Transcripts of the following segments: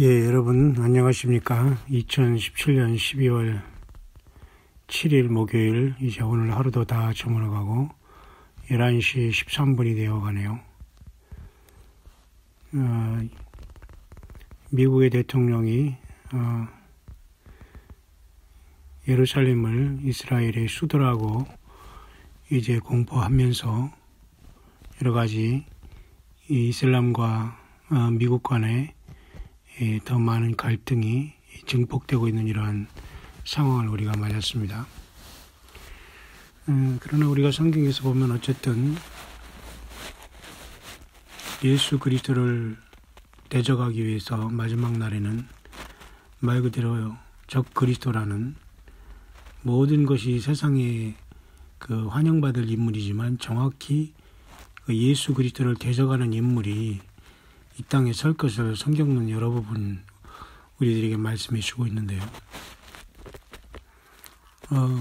예, 여러분 안녕하십니까? 2017년 12월 7일 목요일, 이제 오늘 하루도 다 저물어가고 11시 13분이 되어가네요. 미국의 대통령이 예루살렘을 이스라엘의 수도라고 이제 공포하면서 여러 가지 이슬람과 미국 간의 더 많은 갈등이 증폭되고 있는 이러한 상황을 우리가 맞았습니다. 그러나 우리가 성경에서 보면 어쨌든 예수 그리스도를 대적하기 위해서 마지막 날에는 말 그대로 적 그리스도라는 모든 것이 세상에 환영받을 인물이지만 정확히 예수 그리스도를 대적하는 인물이 이 땅에 설 것을 성경은 여러 부분 우리들에게 말씀해 주고 있는데요.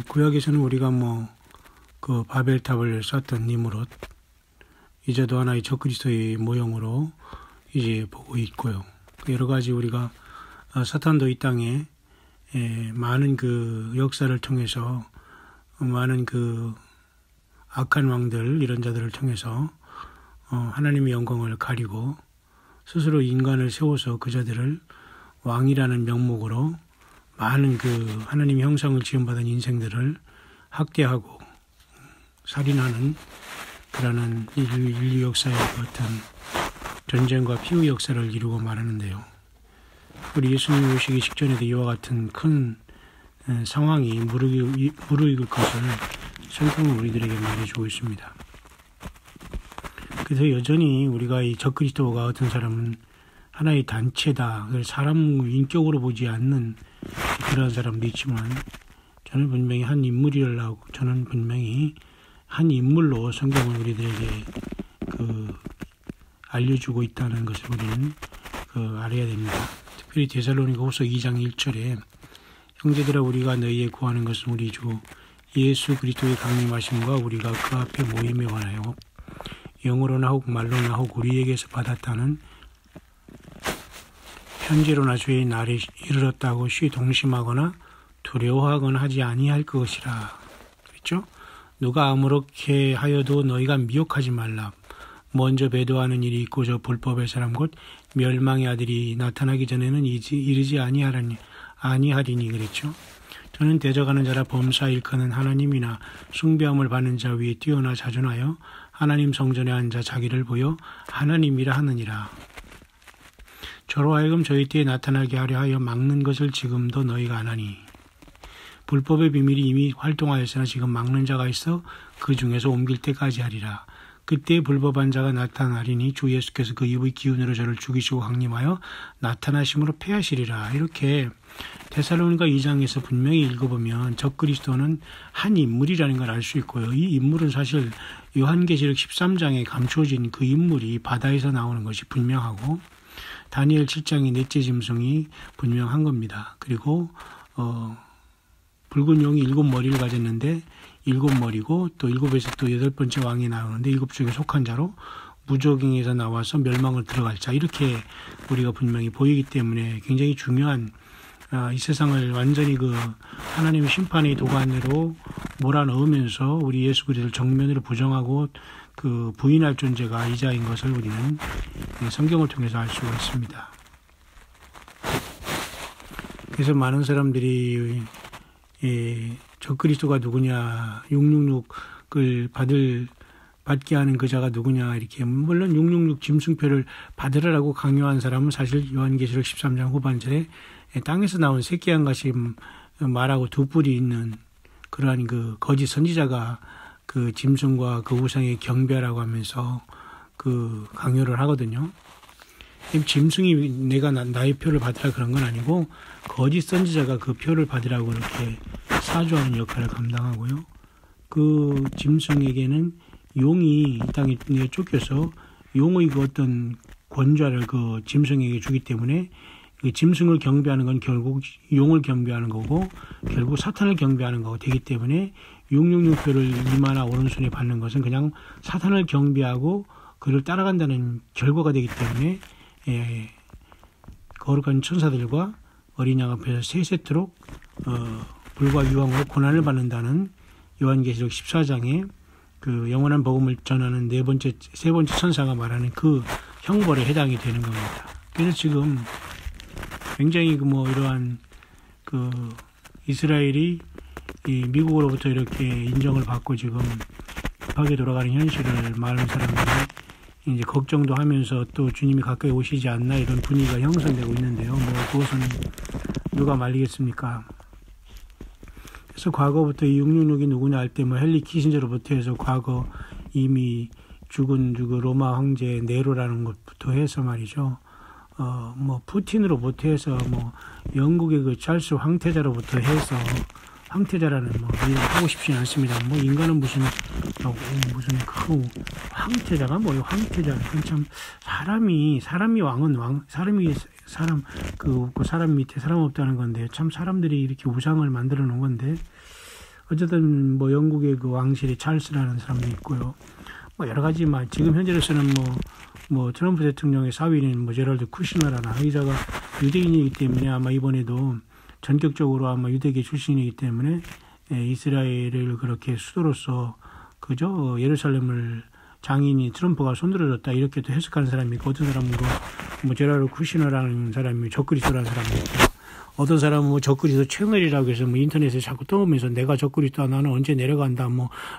구약에서는 우리가 바벨탑을 쌓던 니므롯, 이제도 하나의 적그리스도의 모형으로 이제 보고 있고요. 여러 가지 우리가 사탄도 이 땅에 많은 역사를 통해서 많은 악한 왕들 이런 자들을 통해서 하나님의 영광을 가리고 스스로 인간을 세워서 그 자들을 왕이라는 명목으로 많은 하나님의 형상을 지음받은 인생들을 학대하고 살인하는 그러한 인류 역사의 어떤 전쟁과 피후 역사를 이루고 말하는데요. 우리 예수님 오시기 직전에도 이와 같은 큰 상황이 무르익을 것을 성경은 우리들에게 말해주고 있습니다. 그래서 여전히 우리가 이 적그리스도가 어떤 사람은 하나의 단체다, 사람 인격으로 보지 않는 그런 사람도 있지만 저는 분명히 한 인물이라고, 저는 분명히 한 인물로 성경을 우리들에게 알려주고 있다는 것을 우리는 알아야 됩니다. 특별히 데살로니가후서 2장 1절에 형제들아 우리가 너희에 구하는 것은 우리 주 예수 그리스도의 강림하심과 우리가 그 앞에 모임에 관하여 영어로나 혹 말로나 혹 우리에게서 받았다는 현재로나 주의 날이 이르렀다고 쉬 동심하거나 두려워하거나 하지 아니할 것이라. 그렇죠? 누가 아무렇게 하여도 너희가 미혹하지 말라. 먼저 배도하는 일이 있고 저 불법의 사람 곧 멸망의 아들이 나타나기 전에는 이르지 아니하리니. 그랬죠? 저는 대적하는 자라 범사 일컫는 하나님이나 숭배함을 받는 자 위에 뛰어나 자존하여 하나님 성전에 앉아 자기를 보여 하나님이라 하느니라. 저로 하여금 저희 때에 나타나게 하려 하여 막는 것을 지금도 너희가 안 하니. 불법의 비밀이 이미 활동하였으나 지금 막는 자가 있어 그 중에서 옮길 때까지 하리라. 그때 불법한 자가 나타나리니 주 예수께서 그 입의 기운으로 저를 죽이시고 강림하여 나타나심으로 패하시리라. 이렇게 데살로니가 2장에서 분명히 읽어보면 적그리스도는 한 인물이라는 걸 알 수 있고요. 이 인물은 사실 요한계시록 13장에 감추어진 그 인물이 바다에서 나오는 것이 분명하고 다니엘 7장의 넷째 짐승이 분명한 겁니다. 그리고 붉은 용이 7머리를 가졌는데 7머리고 또 7에서 또 8번째 왕이 나오는데 7 중에 속한 자로 무적행에서 나와서 멸망을 들어갈 자, 이렇게 우리가 분명히 보이기 때문에 굉장히 중요한 이 세상을 완전히 하나님의 심판의 도가니로 몰아넣으면서 우리 예수 그리스도를 정면으로 부정하고 부인할 존재가 이자인 것을 우리는 성경을 통해서 알 수가 있습니다. 그래서 많은 사람들이 적그리스도가 누구냐, 666을 받게 하는 그 자가 누구냐, 이렇게. 물론 666 짐승표를 받으라고 강요한 사람은 사실 요한계시록 13장 후반절에 땅에서 나온 새끼 한 가지 말하고 두 뿔이 있는 그러한 거짓 선지자가 짐승과 우상에 경배하라고 하면서 강요를 하거든요. 짐승이 내가 나의 표를 받으라 그런 건 아니고 거짓 선지자가 그 표를 받으라고 이렇게 사주하는 역할을 감당하고요. 그 짐승에게는 용이 이 땅에 쫓겨서 용의 어떤 권좌를 짐승에게 주기 때문에 짐승을 경배하는 건 결국 용을 경배하는 거고 결국 사탄을 경배하는 거고 되기 때문에 666표를 이마나 오른손에 받는 것은 그냥 사탄을 경배하고 그를 따라간다는 결과가 되기 때문에 거룩한 천사들과 어린 양 앞에서 세세토록 불과 유황으로 고난을 받는다는 요한계시록 14장에 그 영원한 복음을 전하는 세 번째 천사가 말하는 그 형벌에 해당이 되는 겁니다. 그래서 지금 굉장히 이러한 이스라엘이 이 미국으로부터 이렇게 인정을 받고 지금 급하게 돌아가는 현실을 많은 사람들이 이제 걱정도 하면서 또 주님이 가까이 오시지 않나 이런 분위기가 형성되고 있는데요. 그것은 누가 말리겠습니까? 그래서 과거부터 이 666이 누구냐 할 때 헨리 키신저로부터 해서 과거 이미 죽은 로마 황제 네로라는 것부터 해서 말이죠. 푸틴으로부터 해서 영국의 그 찰스 황태자로부터 해서 황태자라는 하고 싶지는 않습니다. 인간은 무슨 그 황태자가 황태자. 참 사람이 왕은 사람이 사람 없고 사람 밑에 사람 없다는 건데 참 사람들이 이렇게 우상을 만들어 놓은 건데 어쨌든 영국의 그 왕실이 찰스라는 사람도 있고요. 여러 가지 지금 현재로서는 트럼프 대통령의 사위인 제럴드 쿠시너라나 의사가 유대인이기 때문에 아마 이번에도 전격적으로 아마 유대계 출신이기 때문에 이스라엘을 그렇게 수도로서 예루살렘을 장인이 트럼프가 손들어줬다 이렇게 또 해석하는 사람이 있고 어떤 사람은 제럴드 쿠시너라는 사람이 적그리스도라는 사람이 있고 어떤 사람은 적그리스도 채널이라고 해서 인터넷에 자꾸 떠오면서 내가 적그리스도야 나는 언제 내려간다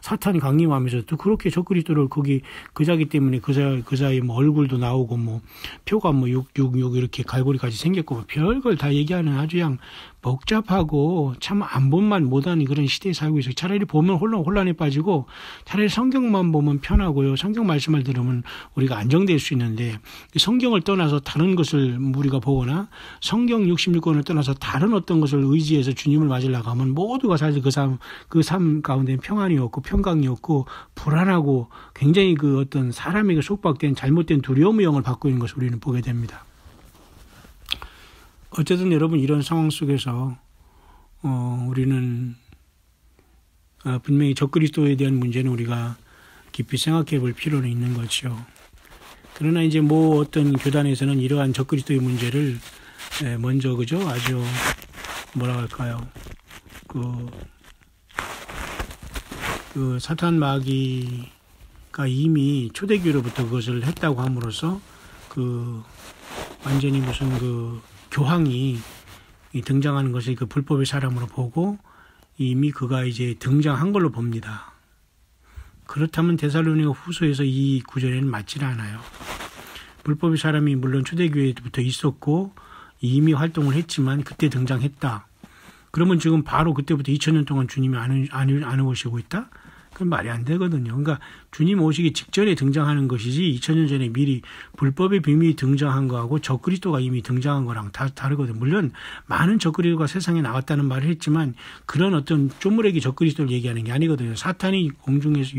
사탄이 강림하면서 또 그렇게 적그리스도를 거기 그자기 때문에 그자의 얼굴도 나오고 표가 666 이렇게 갈고리까지 생겼고 별걸 다 얘기하는 아주 그냥 복잡하고 참 안본만 못하는 그런 시대에 살고 있어요. 차라리 보면 혼란에 빠지고 차라리 성경만 보면 편하고요. 성경 말씀을 들으면 우리가 안정될 수 있는데 성경을 떠나서 다른 것을 우리가 보거나 성경 66권을 떠나서 다른 어떤 것을 의지해서 주님을 맞으려고 하면 모두가 사실 그 삶 가운데 평안이 없고 평강이 없고 불안하고 굉장히 그 어떤 사람에게 속박된 잘못된 두려움의 영을 받고 있는 것을 우리는 보게 됩니다. 어쨌든 여러분 이런 상황 속에서 우리는 분명히 적그리스도에 대한 문제는 우리가 깊이 생각해 볼 필요는 있는 거죠. 그러나 이제 어떤 교단에서는 이러한 적그리스도의 문제를 먼저 아주 뭐라 할까요? 그 사탄 마귀가 이미 초대교로부터 그것을 했다고 함으로써 완전히 무슨 교황이 등장하는 것을 불법의 사람으로 보고 이미 그가 이제 등장한 걸로 봅니다. 그렇다면 데살로니가 후서에서 이 구절에는 맞지는 않아요. 불법의 사람이 물론 초대교회부터 있었고 이미 활동을 했지만 그때 등장했다. 그러면 지금 바로 그때부터 2000년 동안 주님이 안 오시고 있다? 그건 말이 안 되거든요. 그러니까 주님 오시기 직전에 등장하는 것이지 2000년 전에 미리 불법의 비밀이 등장한 거하고 적그리스도가 이미 등장한 거랑 다 다르거든요. 물론 많은 적그리스도가 세상에 나왔다는 말을 했지만 그런 어떤 쪼무레기 적그리스도를 얘기하는 게 아니거든요. 사탄이 공중에서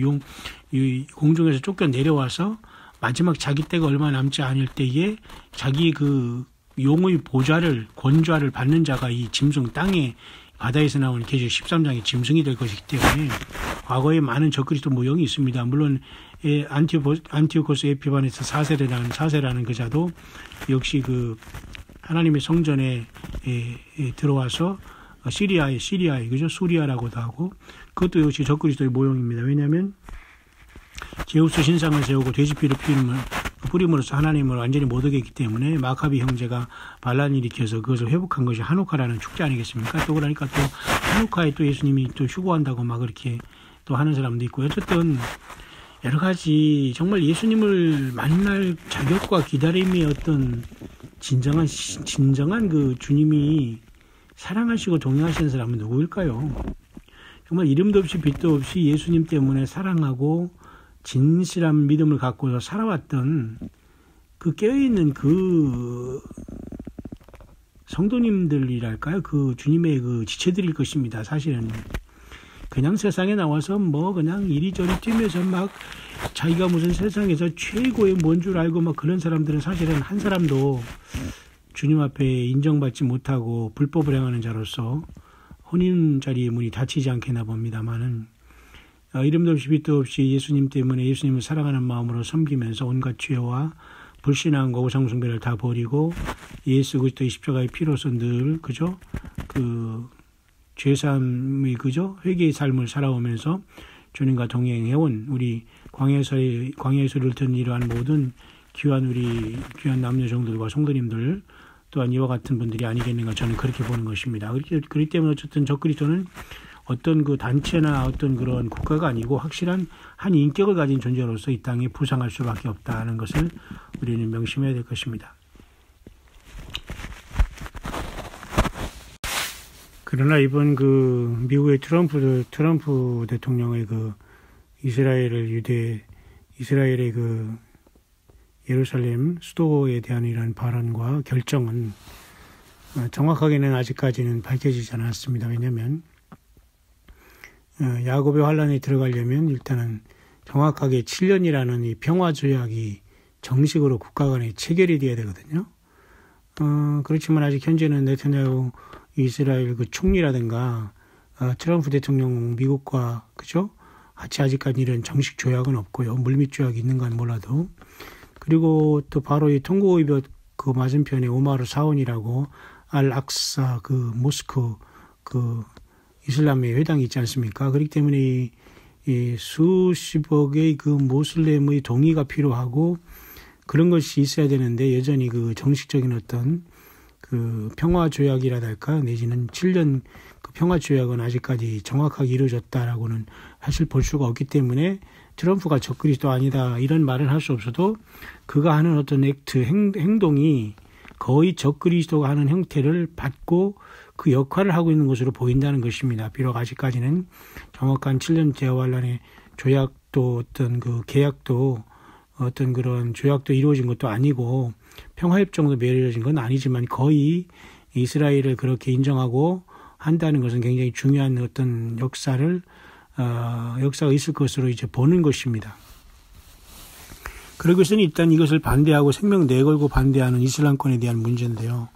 쫓겨 내려와서 마지막 자기 때가 얼마 남지 않을 때에 자기 용의 권좌를 받는 자가 이 짐승 땅에 바다에서 나오는 계시록 13장의 짐승이 될 것이기 때문에 과거에 많은 적그리스도 모형이 있습니다. 물론 안티오코스 에피반에서 사세라는 그자도 역시 하나님의 성전에 들어와서 시리아에 수리아라고도 하고 그것도 역시 적그리스도의 모형입니다. 왜냐하면 제우스 신상을 세우고 돼지피를 뿌림으로써 하나님을 완전히 못 얻었기 때문에 마카비 형제가 반란을 일으켜서 그것을 회복한 것이 하누카라는 축제 아니겠습니까? 또 그러니까 또 하누카에 또 예수님이 또 휴거한다고 그렇게 또 하는 사람도 있고 어쨌든 여러 가지 정말 예수님을 만날 자격과 기다림의 어떤 진정한 주님이 사랑하시고 동행하시는 사람은 누구일까요? 정말 이름도 없이 빛도 없이 예수님 때문에 사랑하고 진실한 믿음을 갖고서 살아왔던 깨어있는 성도님들이랄까요? 주님의 지체들일 것입니다. 사실은. 그냥 세상에 나와서 그냥 이리저리 뛰면서 자기가 무슨 세상에서 최고의 뭔 줄 알고 그런 사람들은 사실은 한 사람도 주님 앞에 인정받지 못하고 불법을 행하는 자로서 혼인 자리의 문이 닫히지 않겠나 봅니다만은 이름도 없이 빛도 없이 예수님 때문에 예수님을 사랑하는 마음으로 섬기면서 온갖 죄와 불신앙과 우상숭배를 다 버리고 예수 그리스도의 십자가의 피로서 늘 그죠? 그 죄사함의 그죠? 회개의 삶을 살아오면서 주님과 동행해온 우리 광야의 소리를 듣는 이러한 모든 귀한 남녀정들과 성도님들 또한 이와 같은 분들이 아니겠는가 저는 그렇게 보는 것입니다. 그렇기 때문에 어쨌든 적그리스도는 어떤 그 단체나 어떤 그런 국가가 아니고 확실한 한 인격을 가진 존재로서 이 땅에 부상할 수밖에 없다는 것을 우리는 명심해야 될 것입니다. 그러나 이번 그 미국의 트럼프 대통령의 그 이스라엘의 그 예루살렘 수도에 대한 이런 발언과 결정은 정확하게는 아직까지는 밝혀지지 않았습니다. 왜냐하면 야곱의 환란에 들어가려면 일단은 정확하게 7년이라는 이 평화조약이 정식으로 국가 간에 체결이 돼야 되거든요. 그렇지만 아직 현재는 네타냐후 이스라엘 그 총리라든가 트럼프 대통령 미국과 그죠? 같이 아직까지 이런 정식 조약은 없고요. 물밑 조약이 있는 건 몰라도. 그리고 또 바로 이 통고이벽 그 맞은편에 오마르 사원이라고 알-악사 그 모스크 그 이슬람의 회당이 있지 않습니까? 그렇기 때문에 이 수십억의 그 모슬렘의 동의가 필요하고 그런 것이 있어야 되는데 여전히 그 정식적인 어떤 그 평화조약이라달까 내지는 7년 그 평화조약은 아직까지 정확하게 이루어졌다라고는 사실 볼 수가 없기 때문에 트럼프가 적그리스도 아니다 이런 말은 할 수 없어도 그가 하는 어떤 행동이 거의 적그리스도가 하는 형태를 받고 그 역할을 하고 있는 것으로 보인다는 것입니다. 비록 아직까지는 정확한 7년 대화환란의 조약도 어떤 그 계약도 어떤 그런 조약도 이루어진 것도 아니고 평화협정도 맺어진 건 아니지만 거의 이스라엘을 그렇게 인정하고 한다는 것은 굉장히 중요한 어떤 역사가 있을 것으로 이제 보는 것입니다. 그러기 위해서는 일단 이것을 반대하고 생명 내걸고 반대하는 이슬람권에 대한 문제인데요.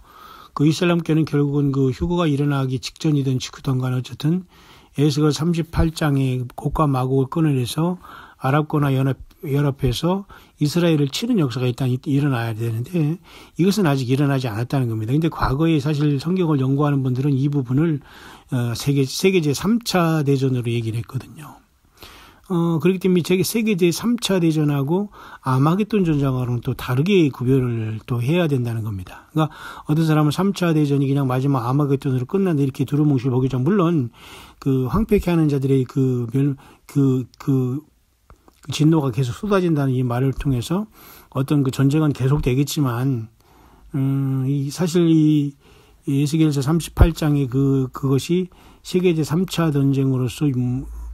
그 이슬람권은 결국은 그 휴거가 일어나기 직전이든 직후든 간에 어쨌든 에스겔 38장의 곡과 마곡을 끊어내서 아랍권과 연합해서 이스라엘을 치는 역사가 일단 일어나야 되는데 이것은 아직 일어나지 않았다는 겁니다. 그런데 과거에 사실 성경을 연구하는 분들은 이 부분을 세계 제3차 대전으로 얘기를 했거든요. 그렇기 때문에 세계 제3차 대전하고 아마겟돈 전쟁하고는 또 다르게 구별을 또 해야 된다는 겁니다. 그러니까 어떤 사람은 3차 대전이 그냥 마지막 아마겟돈으로 끝난다 이렇게 두루뭉실 보기죠. 물론 그 황폐케 하는 자들의 그 진노가 계속 쏟아진다는 이 말을 통해서 어떤 그 전쟁은 계속되겠지만 사실 이 에스겔서 38장의 그것이 세계 제3차 전쟁으로서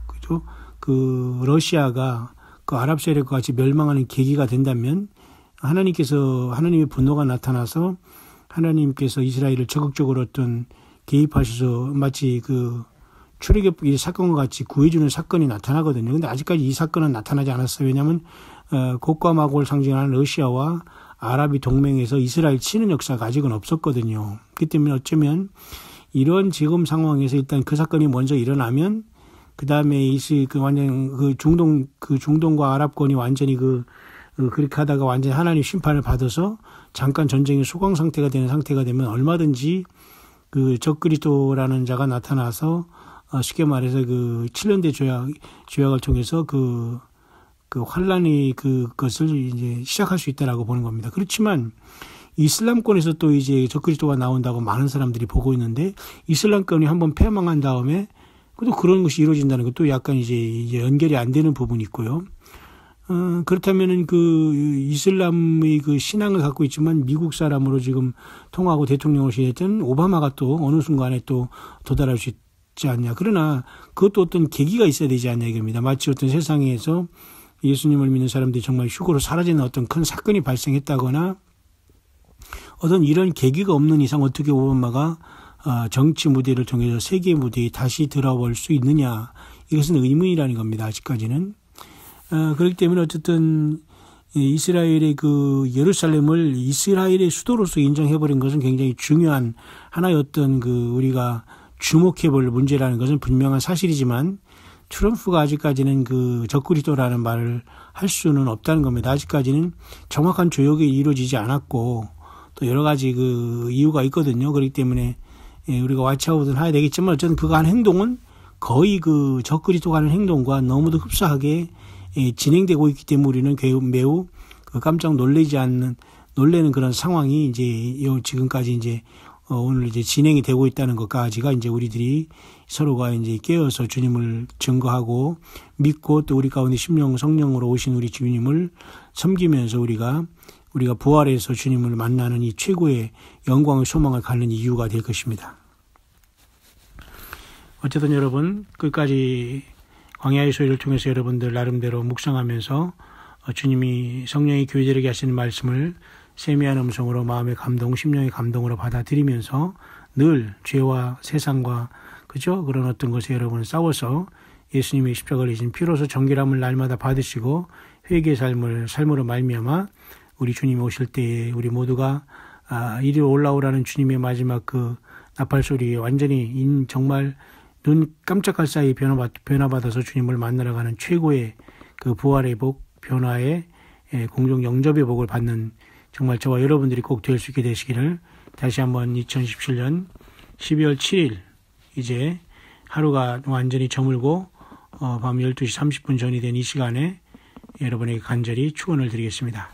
그죠? 그 러시아가 그 아랍 세력과 같이 멸망하는 계기가 된다면 하나님의 분노가 나타나서 하나님께서 이스라엘을 적극적으로 어떤 개입하셔서 마치 그 출애굽 사건과 같이 구해주는 사건이 나타나거든요. 그런데 아직까지 이 사건은 나타나지 않았어요. 왜냐하면 곡과 마곡을 상징하는 러시아와 아랍이 동맹해서 이스라엘 치는 역사가 아직은 없었거든요. 그렇기 때문에 어쩌면 이런 지금 상황에서 일단 그 사건이 먼저 일어나면 그 다음에 완전 중동과 아랍권이 완전히 그렇게 하다가 완전히 하나님 심판을 받아서 잠깐 전쟁의 소강 상태가 되면 얼마든지 그 적그리스도라는 자가 나타나서 쉽게 말해서 7년대 조약을 통해서 그 환란의 그것을 이제 시작할 수 있다라고 보는 겁니다. 그렇지만 이슬람권에서 또 이제 적그리스도가 나온다고 많은 사람들이 보고 있는데 이슬람권이 한번 패망한 다음에 또 그런 것이 이루어진다는 것도 약간 이제 연결이 안 되는 부분이 있고요. 그렇다면은 그 이슬람의 그 신앙을 갖고 있지만 미국 사람으로 지금 통하고 대통령을 지냈던 오바마가 또 어느 순간에 또 도달할 수 있지 않냐. 그러나 그것도 어떤 계기가 있어야 되지 않냐 이겁니다. 마치 어떤 세상에서 예수님을 믿는 사람들이 정말 휴거로 사라지는 어떤 큰 사건이 발생했다거나 어떤 이런 계기가 없는 이상 어떻게 오바마가 정치 무대를 통해서 세계 무대에 다시 들어올 수 있느냐. 이것은 의문이라는 겁니다. 아직까지는. 그렇기 때문에 어쨌든 이스라엘의 그 예루살렘을 이스라엘의 수도로서 인정해버린 것은 굉장히 중요한 하나의 어떤 우리가 주목해볼 문제라는 것은 분명한 사실이지만 트럼프가 아직까지는 그 적그리스도라는 말을 할 수는 없다는 겁니다. 아직까지는 정확한 조역이 이루어지지 않았고 또 여러 가지 그 이유가 있거든요. 그렇기 때문에 우리가 왓츠아웃은 해야 되겠지만 어쨌든 그가 하는 행동은 거의 그 적그리스도가 하는 행동과 너무도 흡사하게 진행되고 있기 때문에 우리는 매우 깜짝 놀래는 그런 상황이 이제 지금까지 이제 오늘 이제 진행이 되고 있다는 것까지가 이제 우리들이 서로가 이제 깨어서 주님을 증거하고 믿고 또 우리 가운데 심령 성령으로 오신 우리 주님을 섬기면서 우리가 부활해서 주님을 만나는 이 최고의 영광의 소망을 갖는 이유가 될 것입니다. 어쨌든 여러분 끝까지 광야의 소리를 통해서 여러분들 나름대로 묵상하면서 주님이 성령의 교회들에게 하시는 말씀을 세미한 음성으로 마음의 감동, 심령의 감동으로 받아들이면서 늘 죄와 세상과 그죠? 그런 어떤 것에 여러분 싸워서 예수님의 십자가를 지신 피로서 정결함을 날마다 받으시고 회개의 삶으로 말미암아 우리 주님이 오실 때에 우리 모두가 이리로 올라오라는 주님의 마지막 그 나팔 소리에 완전히 정말 눈 깜짝할 사이 변화받아서 주님을 만나러 가는 최고의 그 부활의 복, 변화의 공중 영접의 복을 받는 정말 저와 여러분들이 꼭 될 수 있게 되시기를 다시 한번 2017년 12월 7일 이제 하루가 완전히 저물고 밤 12시 30분 전이 된 이 시간에 여러분에게 간절히 축원을 드리겠습니다.